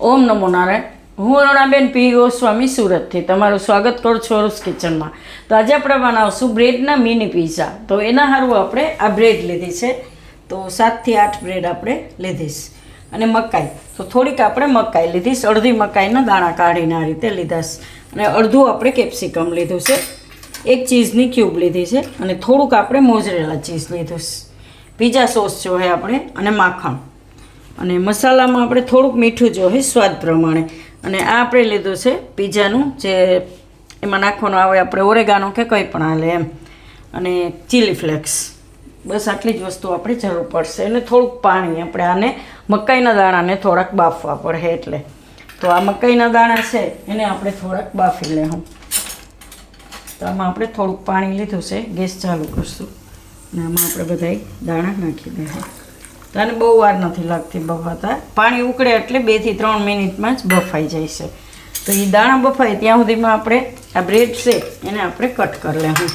ઓમ નમો નારાયણ. હું અરુણાબેન પી ગોસ્વામી સુરતથી તમારું સ્વાગત કરું છું અરુસ કિચનમાં. તો આજે આપણે બનાવશું બ્રેડના મિની પીઝા. તો એના સારું આપણે આ બ્રેડ લીધી છે. તો 7 થી 8 બ્રેડ આપણે લીધીશ. અને મકાઈ, તો થોડીક આપણે મકાઈ લીધીશ. અડધી મકાઈના દાણા કાઢીને આ રીતે લીધાશ. અને અડધું આપણે કેપ્સિકમ લીધું છે. એક ચીઝની ક્યુબ લીધી છે. અને થોડુંક આપણે મોઝરેલા ચીઝ લીધું છે. પીઝા સોસ જોઈએ આપણે, અને માખણ. અને મસાલામાં આપણે થોડુંક મીઠું જોઈએ સ્વાદ પ્રમાણે. અને આ આપણે લીધું છે પીઝાનું, જે એમાં નાખવાનું આવે આપણે ઓરેગાનો કે કંઈ પણ હાલે એમ. અને ચીલી ફ્લેક્સ, બસ આટલી જ વસ્તુ આપણે જરૂર પડશે. અને થોડુંક પાણી, આપણે આને મકાઈના દાણાને થોડાક બાફવા પડે એટલે. તો આ મકાઈના દાણા છે એને આપણે થોડાક બાફી લેવું. તો આમાં આપણે થોડુંક પાણી લીધું છે. ગેસ ચાલુ કરશું અને આમાં આપણે બધા દાણા નાખી દઈશું. તો આને બહુ વાર નથી લાગતી બફાતા. પાણી ઉકળે એટલે 2 થી 3 મિનિટમાં જ બફાઈ જાય છે. તો એ દાણા બફાય ત્યાં સુધીમાં આપણે આ બ્રેડ છે એને આપણે કટ કરી લેવું.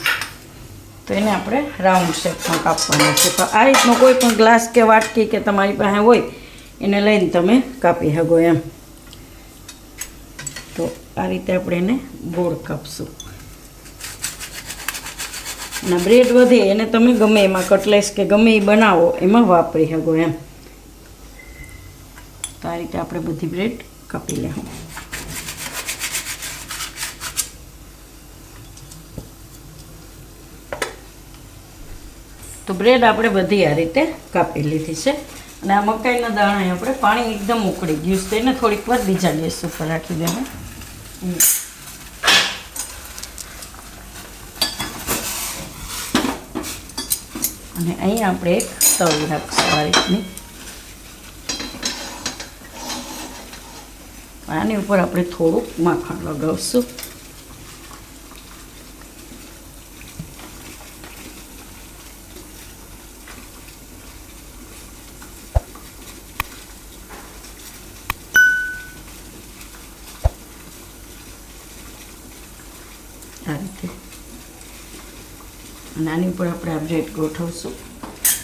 તો એને આપણે રાઉન્ડ શેપમાં કાપવાનો છે. તો આ રીતનો કોઈ પણ ગ્લાસ કે વાટકી કે તમારી પાસે હોય એને લઈને તમે કાપી શકો એમ. તો આ રીતે આપણે એને ગોળ કાપશું. અને બ્રેડ વધે એને તમે ગમે એમાં કટલેસ કે ગમે એ બનાવો એમાં વાપરી શકો એમ. તો આ રીતે આપણે બધી બ્રેડ કાપી લેવું. તો બ્રેડ આપણે બધી આ રીતે કાપી લીધી છે. અને આ મકાઈના દાણા આપણે પાણી એકદમ ઉકળી ગયું છે એને થોડીક વાર બીજા ગેસ ઉપર રાખી દેવું. અને અહીં આપણે એક તવી રાખશું આ રીતની. આની ઉપર આપણે થોડુંક માખણ લગાવશું. આ રીતે. અને આની ઉપર આપણે આ બ્રેડ ગોઠવશું.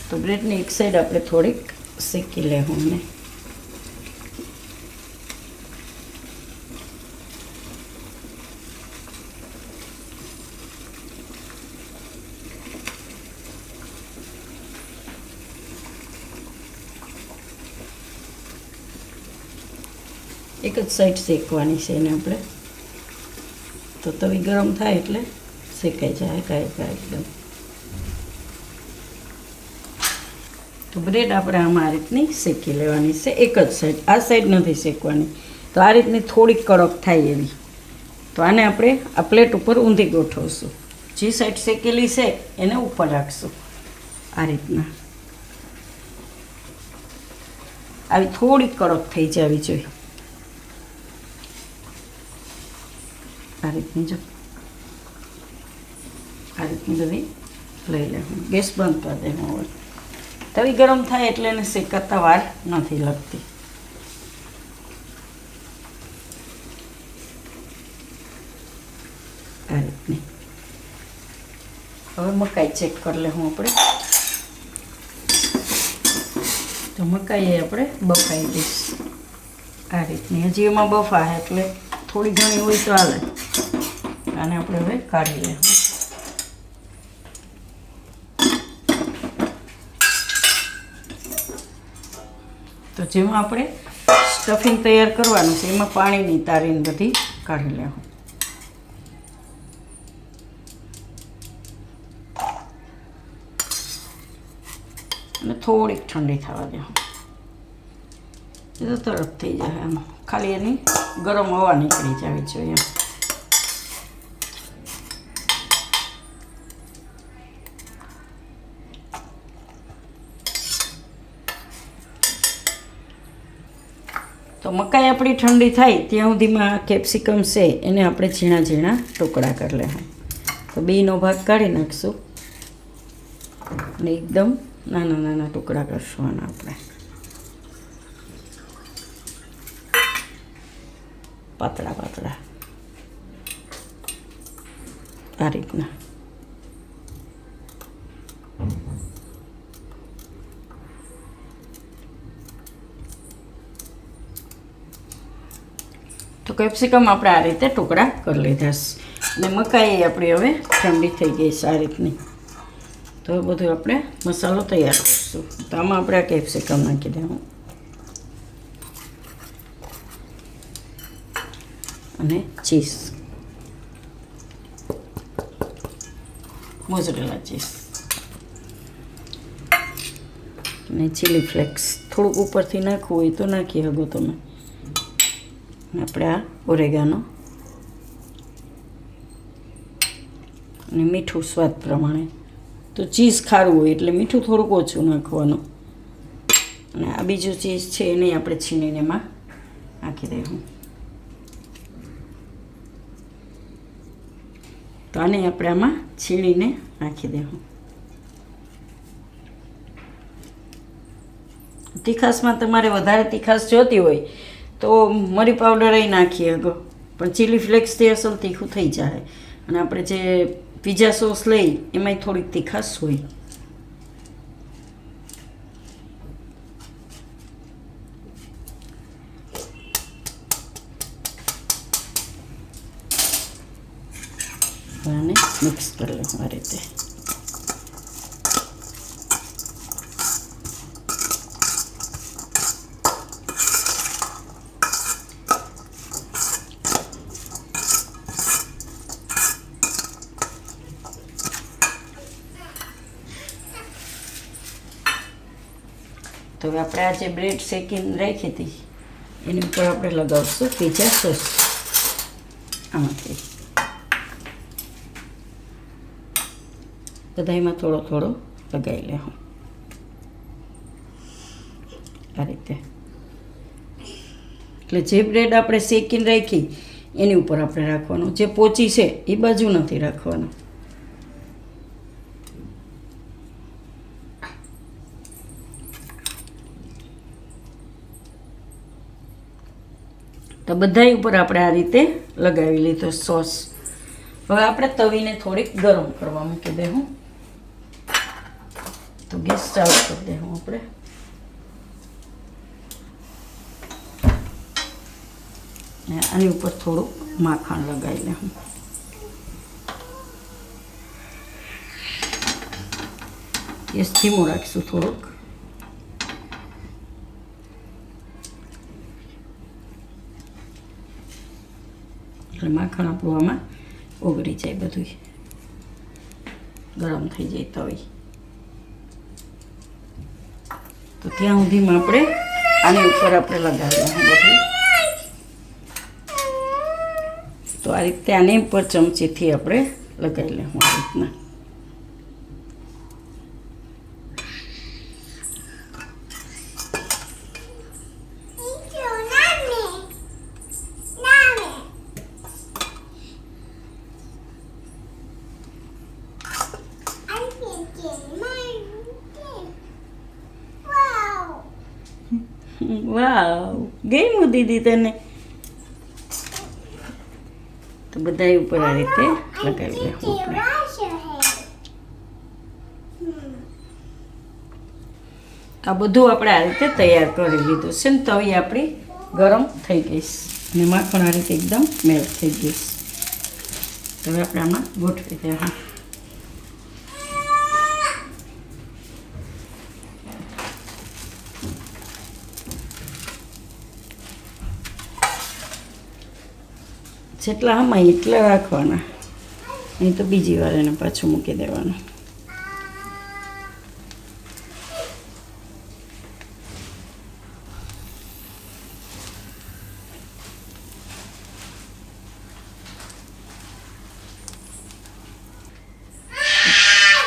તો બ્રેડની એક સાઈડ આપણે થોડીક શેકી લેવું. ને એક જ સાઈડ શેકવાની છે એને આપણે. તો તવી ગરમ થાય એટલે શેકાઈ જાય કાંઈ એકદમ. તો બ્રેડ આપણે આમાં આ રીતની શેકી લેવાની છે. એક જ સાઈડ, આ સાઈડ નથી શેકવાની. તો આ રીતની થોડીક કડક થાય એવી. તો આને આપણે આ પ્લેટ ઉપર ઊંધી ગોઠવશું. જે સાઈડ શેકેલી છે એને ઉપર રાખશું આ રીતના. આવી થોડીક કડક થઈ જવી જોઈએ આ રીતની. જો આ રીતની બધી લઈ લેવું. ગેસ બંધ કરી દેવું. હવે તવી ગરમ થાય એટલે એને શેકાતા વાર નથી લાગતી. આ રીતની. હવે મકાઈ ચેક કરી લેવું આપણે. તો મકાઈ આપણે બફાઈ દઈશ આ રીતની. હજી એમાં બફાય એટલે થોડી ઘણી હોય તો હાલે. આને આપણે હવે કાઢી લેવું. તો જેમાં આપણે સ્ટફિંગ તૈયાર કરવાનું છે એમાં પાણીની તારીને બધી કાઢી લેવું. અને થોડીક ઠંડી થવા દેવું. એ તો તરત થઈ જાય એમ. ખાલી એની ગરમ હવા નીકળી જવી જોઈએ. તો મકાઈ આપણી ઠંડી થાય ત્યાં સુધીમાં કેપ્સિકમ છે એને આપણે ઝીણા ઝીણા ટુકડા કરી લેવા. તો બેનો ભાગ કાઢી નાખશું અને એકદમ નાના નાના ટુકડા કરશું આના આપણે. પાતળા પાતળા આ રીતના. તો કેપ્સિકમ આપણે આ રીતે ટુકડા કરી લીધા છે અને મકાઈ આપણી હવે ઠંડી થઈ ગઈ છે આ રીતની. તો બધું આપણે મસાલો તૈયાર કરીશું. તો આમાં આપણે આ કેપ્સિકમ નાખી દેવું અને ચીઝ, મોઝરેલા ચીઝ અને ચીલી ફ્લેક્સ થોડુંક ઉપરથી નાખવું હોય તો નાખી શકો તમે. આપણે આ ઓરેગાનો અને મીઠું સ્વાદ પ્રમાણે. તો ચીઝ ખારું હોય એટલે મીઠું થોડુંક ઓછું નાખવાનું. અને આ બીજું ચીઝ છે એને આપણે છીણીને એમાં નાખી દઈશું. તો આને આપણે આમાં છીણીને નાખી દઈશું. તીખાશમાં તમારે વધારે તીખાશ જોતી હોય તો મરી પાવડર અહીં નાખીએ શકો, પણ ચીલી ફ્લેક્સથી અસલ તીખું થઈ જાય. અને આપણે જે પીઝા સોસ લઈ એમાંય થોડીક તીખાશ હોય. આને મિક્સ કરી લઉં આ રીતે. તો હવે આપણે આ જે બ્રેડ શેકીને રાખી હતી એની ઉપર આપણે લગાવશું પીઝા સોસ. આમાંથી બધામાં થોડો થોડો લગાવી લેવું આ રીતે. એટલે જે બ્રેડ આપણે શેકીને રાખી એની ઉપર આપણે રાખવાનું. જે પોચી છે એ બાજુ નથી રાખવાનું. તો બધા ઉપર આપણે આ રીતે લગાવી લીધો સોસ. હવે આપણે તવીને થોડીક ગરમ કરવા મૂકી દેવું. તો ગેસ ચાલુ કરી દેવું આપણે. આની ઉપર થોડું માખણ લગાવી લેવું. ગેસ ધીમું રાખીશું થોડુંક. એટલે માખણ આપણું આમાં ઓગળી જાય, બધું ગરમ થઈ જાય તવી. તો ત્યાં સુધીમાં આપણે આની ઉપર આપણે લગાવી દઈએ બધું. તો આ રીતે આની ઉપર ચમચીથી આપણે લગાવી લઈશું આ રીતના. વાવ, ગઈ દીદી તને. તો બધા ઉપર આ રીતે લગાવી લેવું આપણે. આ બધું આપણે આ રીતે તૈયાર કરી લીધું છે ને તવી આપણી ગરમ થઈ ગઈ અને માખણ આ રીતે એકદમ મેલ્ટ થઈ ગઈ. હવે આપણે આમાં ગોઠવી દેવું. જેટલા આમાં એટલા રાખવાના, નહીં તો બીજી વાર એને પાછું મૂકી દેવાનું.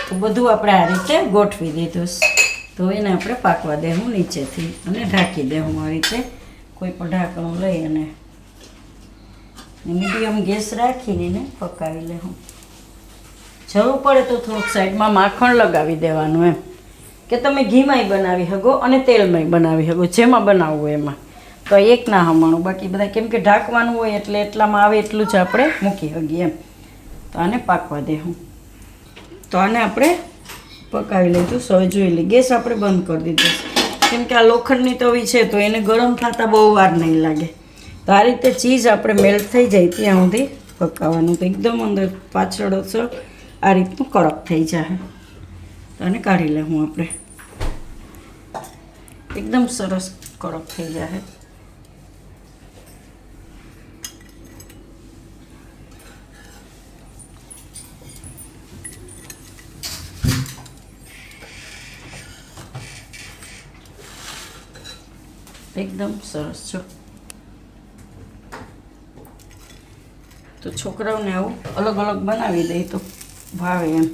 તો બધું આપણે આ રીતે ગોઠવી દીધું. તો એને આપણે પાકવા દેવું નીચેથી અને ઢાંકી દેવું આ રીતે. કોઈ પણ ઢાંકણું લઈ અને મીડિયમ ગેસ રાખીને એને પકાવી લેવું. જરૂર પડે તો થોડુંક સાઈડમાં માખણ લગાવી દેવાનું, એમ કે તમે ઘીમાંય બનાવી શકો અને તેલમાંય બનાવી શકો, જેમાં બનાવવું હોય એમાં. તો એક ના હમણું, બાકી બધા કેમ કે ઢાંકવાનું હોય એટલે એટલામાં આવે એટલું જ આપણે મૂકી શકીએ એમ. તો આને પાકવા દેવું. તો આને આપણે પકાવી લઈશું. હવે જોઈ લઈએ. ગેસ આપણે બંધ કરી દીધો કેમ કે આ લોખંડની તવી છે તો એને ગરમ થતાં બહુ વાર નહીં લાગે. તો આ રીતે ચીઝ આપણે મેલ્ટ થઈ જાય ત્યાં સુધી પકાવવાનું. તો એકદમ અંદર પાછળ આ રીતનું કડક થઈ જાય. તો આને કાઢી લેવું આપણે. એકદમ સરસ કડક થઈ જાય. એકદમ સરસ છો. તો છોકરાઓને આવું અલગ અલગ બનાવી દઈ તો ભાવે એમ.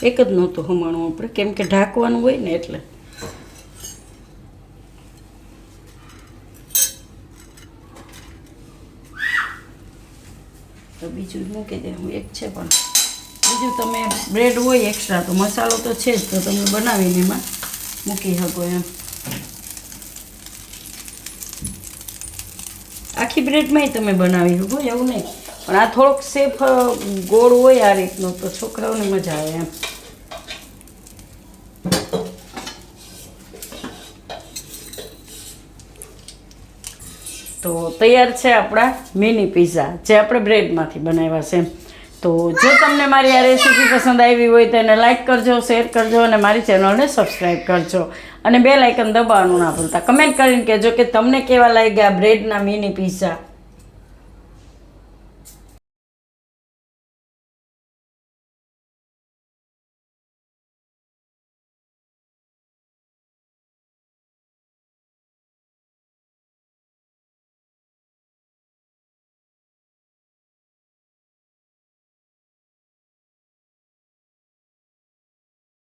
એક જ નહોતું હમણાં આપણે, કેમ કે ઢાંકવાનું હોય ને એટલે. તો બીજું મૂકી દે. હું એક છે પણ બીજું તમે બ્રેડ હોય એક્સ્ટ્રા તો મસાલો તો છે જ, તો તમે બનાવીને એમાં મૂકી શકો એમ. આખી બ્રેડમાંય તમે બનાવી શકો એવું નહીં, પણ આ થોડોક સેફ ગોળ હોય આ રીતનો તો છોકરાઓને મજા આવે એમ. તો તૈયાર છે આપણા મિની પિઝા, જે આપણે બ્રેડમાંથી બનાવ્યા છે એમ. તો જો તમને મારી આ રેસીપી પસંદ આવી હોય તો એને લાઇક કરજો, શેર કરજો અને મારી ચેનલને સબસ્ક્રાઈબ કરજો. અને બેલ આઇકન દબાવવાનું ના ભૂલતા. કમેન્ટ કરીને કહેજો કે તમને કેવા લાગ્યા બ્રેડના મિની પિઝા.